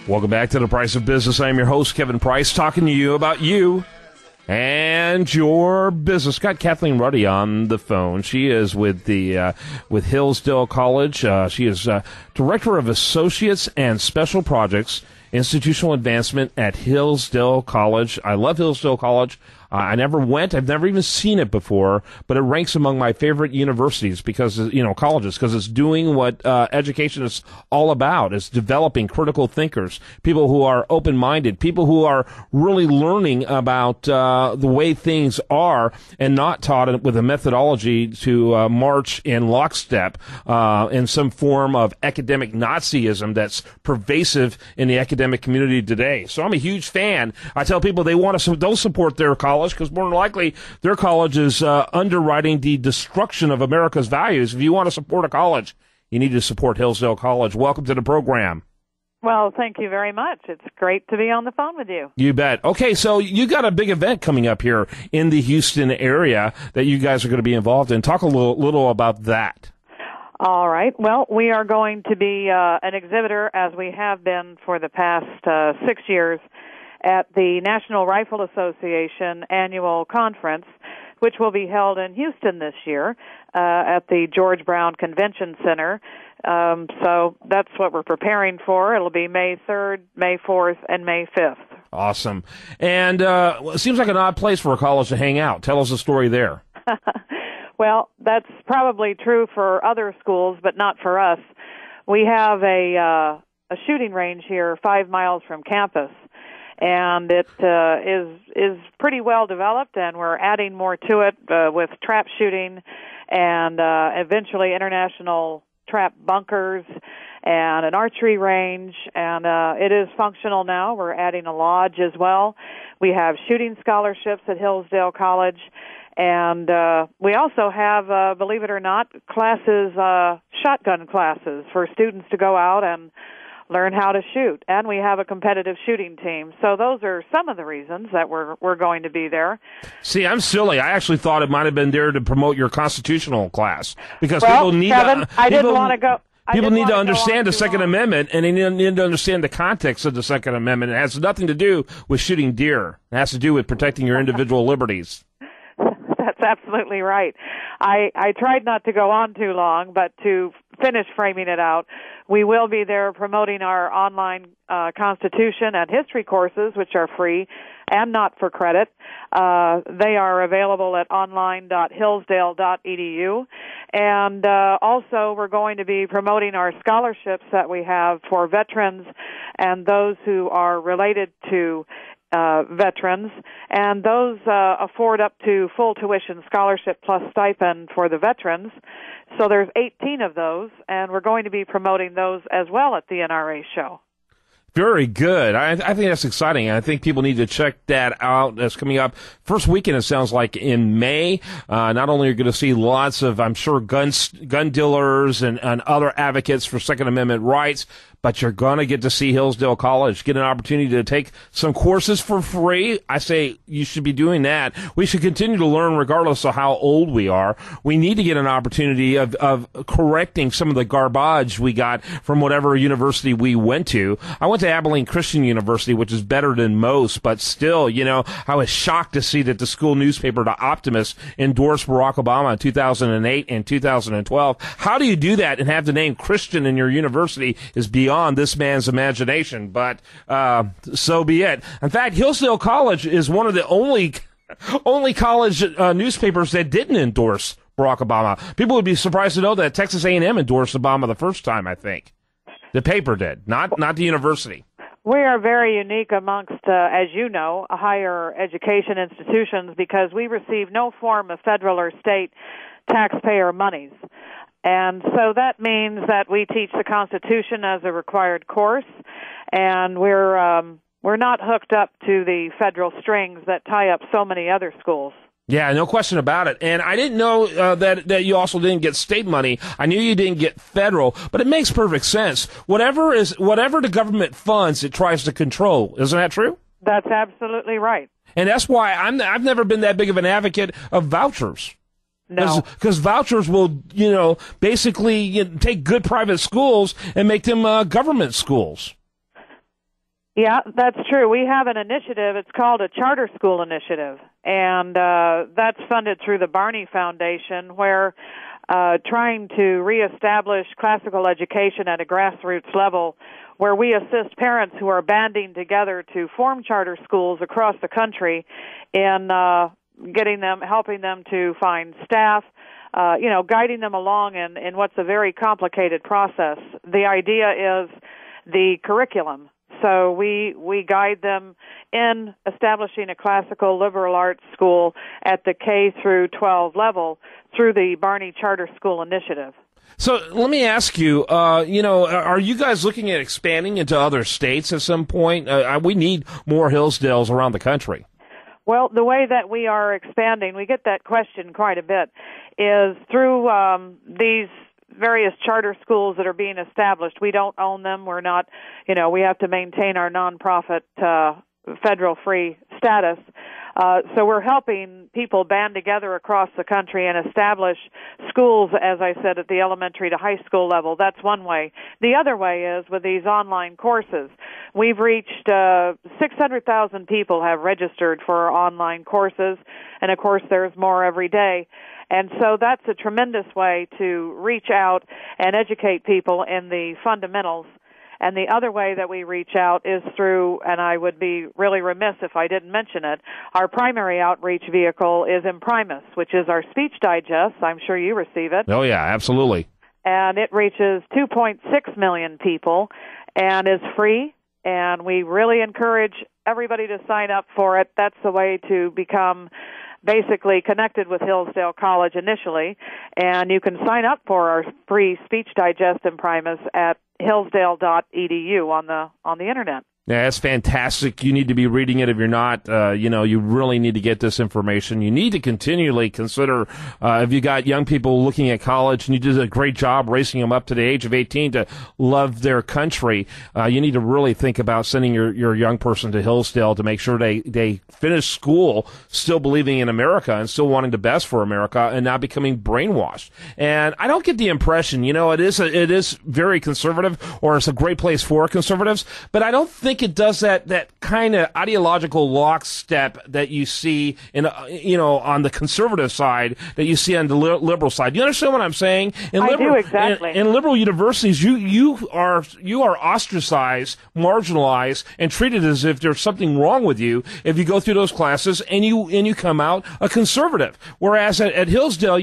Welcome back to The Price of Business. I'm your host, Kevin Price, talking to you about you and your business. Got Kathleen Ruddy on the phone. She is with Hillsdale College. She is Director of Associates and Special Projects, Institutional Advancement at Hillsdale College. I love Hillsdale College. I never went. I've never even seen it before, but it ranks among my favorite universities because, colleges, because it's doing what education is all about. It's developing critical thinkers, people who are open-minded, people who are really learning about the way things are and not taught with a methodology to march in lockstep in some form of academic Nazism that's pervasive in the academic community today. So I'm a huge fan. I tell people they'll support their college because more than likely their college is underwriting the destruction of America's values. If you want to support a college, you need to support Hillsdale College. Welcome to the program. Well, thank you very much. It's great to be on the phone with you. You bet. Okay, so you got a big event coming up here in the Houston area that you guys are going to be involved in. Talk a little about that. All right. Well, we are going to be an exhibitor, as we have been for the past 6 years, at the National Rifle Association annual conference, which will be held in Houston this year at the George Brown Convention Center. So that's what we're preparing for. It'll be May 3rd, May 4th, and May 5th. Awesome. And it seems like an odd place for a college to hang out. Tell us the story there. Well, that's probably true for other schools, but not for us. We have a shooting range here 5 miles from campus, and it is pretty well developed, and we're adding more to it with trap shooting and eventually international trap bunkers and an archery range, and it is functional now. We're adding a lodge as well. We have shooting scholarships at Hillsdale College, and we also have, believe it or not, classes, shotgun classes for students to go out and learn how to shoot, and we have a competitive shooting team. So those are some of the reasons that we're going to be there. See, I'm silly. I actually thought it might have been there to promote your constitutional class because well, people need. Kevin, I didn't want to go. People need to understand the Second Amendment, and they need to understand the context of the Second Amendment. It has nothing to do with shooting deer. It has to do with protecting your individual liberties. That's absolutely right. I tried not to go on too long, but to finish framing it out, we will be there promoting our online Constitution and history courses, which are free and not for credit. They are available at online.hillsdale.edu. And also we're going to be promoting our scholarships that we have for veterans and those who are related to veterans, and those afford up to full tuition scholarship plus stipend for the veterans. So there's 18 of those, and we're going to be promoting those as well at the NRA show. Very good. I think that's exciting. I think people need to check that out. That's coming up first weekend, it sounds like, in May. Not only are you going to see lots of, I'm sure, gun dealers and other advocates for Second Amendment rights, but you're going to get to see Hillsdale College, get an opportunity to take some courses for free. I say you should be doing that. We should continue to learn regardless of how old we are. We need to get an opportunity of correcting some of the garbage we got from whatever university we went to. I went to Abilene Christian University, which is better than most, but still, I was shocked to see that the school newspaper, The Optimist, endorsed Barack Obama in 2008 and 2012. How do you do that and have the name Christian in your university is beyond this man's imagination, but so be it. In fact, Hillsdale College is one of the only college newspapers that didn't endorse Barack Obama. People would be surprised to know that Texas A&M endorsed Obama the first time, I think. The paper did, not the university. We are very unique amongst, as you know, higher education institutions because we receive no form of federal or state taxpayer monies. And so that means that we teach the Constitution as a required course, and we're not hooked up to the federal strings that tie up so many other schools. Yeah, no question about it. And I didn't know that you also didn't get state money. I knew you didn't get federal, but it makes perfect sense. Whatever the government funds, it tries to control. Isn't that true? That's absolutely right. And that's why I've never been that big of an advocate of vouchers. No. Because vouchers will, basically take good private schools and make them government schools. Yeah, that's true. We have an initiative. It's called a charter school initiative, and that's funded through the Barney Foundation, where trying to reestablish classical education at a grassroots level, where we assist parents who are banding together to form charter schools across the country in helping them to find staff, guiding them along in what's a very complicated process. The idea is the curriculum. So we guide them in establishing a classical liberal arts school at the K through 12 level through the Barney Charter School Initiative. So let me ask you, are you guys looking at expanding into other states at some point? We need more Hillsdales around the country. Well, the way that we are expanding, we get that question quite a bit, is through these various charter schools that are being established. We don't own them. We're not, we have to maintain our nonprofit federal free status. So we're helping people band together across the country and establish schools, as I said, at the elementary to high school level. That's one way. The other way is with these online courses. We've reached 600,000 people have registered for our online courses, and of course there's more every day. And so that's a tremendous way to reach out and educate people in the fundamentals. And the other way that we reach out is through, and I would be really remiss if I didn't mention it, our primary outreach vehicle is Imprimis, which is our speech digest. I'm sure you receive it. Oh, yeah, absolutely. And it reaches 2.6 million people and is free. And we really encourage everybody to sign up for it. That's the way to become basically connected with Hillsdale College initially, and you can sign up for our free speech digest Imprimis at hillsdale.edu on the internet. Yeah, that's fantastic. You need to be reading it. If you're not, you really need to get this information. You need to continually consider, if you got young people looking at college and you did a great job raising them up to the age of 18 to love their country, you need to really think about sending your young person to Hillsdale to make sure they finish school still believing in America and still wanting the best for America and not becoming brainwashed. And I don't get the impression, it is very conservative, or it's a great place for conservatives, but I don't think it does that kind of ideological lockstep that you see on the conservative side that you see on the liberal side. Do you understand what I'm saying? I do, exactly. In liberal universities, you are ostracized, marginalized, and treated as if there's something wrong with you if you go through those classes and you come out a conservative. Whereas at Hillsdale,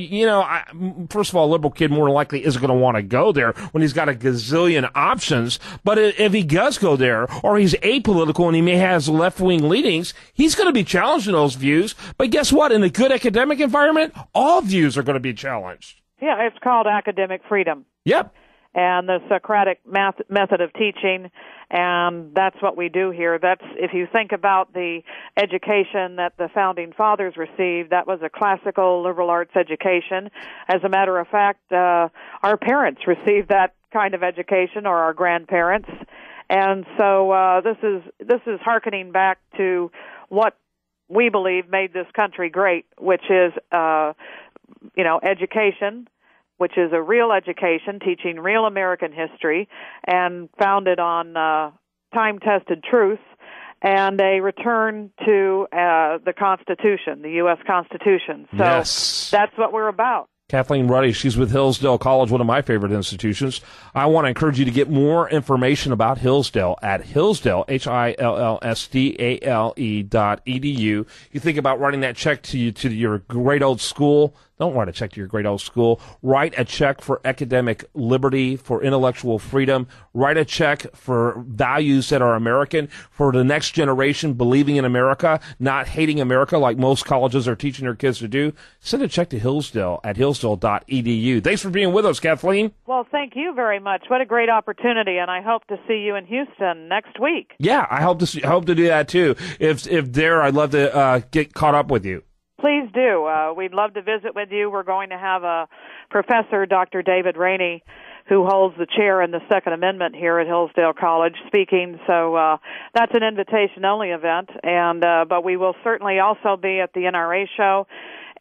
first of all, a liberal kid more than likely isn't going to want to go there when he's got a gazillion options. But if he does go there, or he's apolitical and he may have left-wing leanings, he's going to be challenged in those views. But guess what? In a good academic environment, all views are going to be challenged. Yeah, it's called academic freedom. Yep. And the Socratic method of teaching, and that's what we do here. That's, if you think about the education that the Founding Fathers received, that was a classical liberal arts education. As a matter of fact, our parents received that kind of education, or our grandparents. And so this is hearkening back to what we believe made this country great, which is education, which is a real education teaching real American history and founded on time-tested truth, and a return to the Constitution, the U.S. Constitution. So yes. That's what we're about. Kathleen Ruddy, she's with Hillsdale College, one of my favorite institutions. I want to encourage you to get more information about Hillsdale at Hillsdale, HILLSDALE.edu. You think about writing that check to your great old school. Don't write a check to your great old school. Write a check for academic liberty, for intellectual freedom. Write a check for values that are American, for the next generation believing in America, not hating America like most colleges are teaching their kids to do. Send a check to Hillsdale at hillsdale.edu. Thanks for being with us, Kathleen. Well, thank you very much. What a great opportunity, and I hope to see you in Houston next week. Yeah, I hope to do that too. If there, I'd love to get caught up with you. Please do. We'd love to visit with you. We're going to have a professor, Dr. David Rainey, who holds the chair in the Second Amendment here at Hillsdale College, speaking. So that's an invitation-only event. And but we will certainly also be at the NRA show,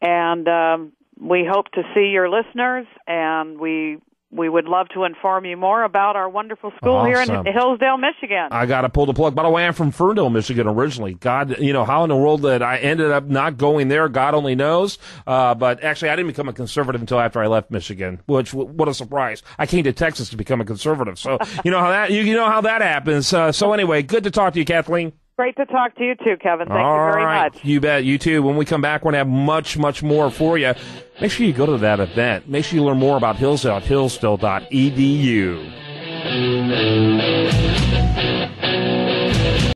and we hope to see your listeners. And we we would love to inform you more about our wonderful school here in Hillsdale, Michigan. I got to pull the plug. By the way, I'm from Ferndale, Michigan originally. God, how in the world that I ended up not going there, God only knows. But actually, I didn't become a conservative until after I left Michigan, which, what a surprise. I came to Texas to become a conservative. So, you know how that happens. So anyway, good to talk to you, Kathleen. Great to talk to you too, Kevin. Thank you very much. You bet. You too. When we come back, we're going to have much, much more for you. Make sure you go to that event. Make sure you learn more about Hillsdale at hillsdale.edu.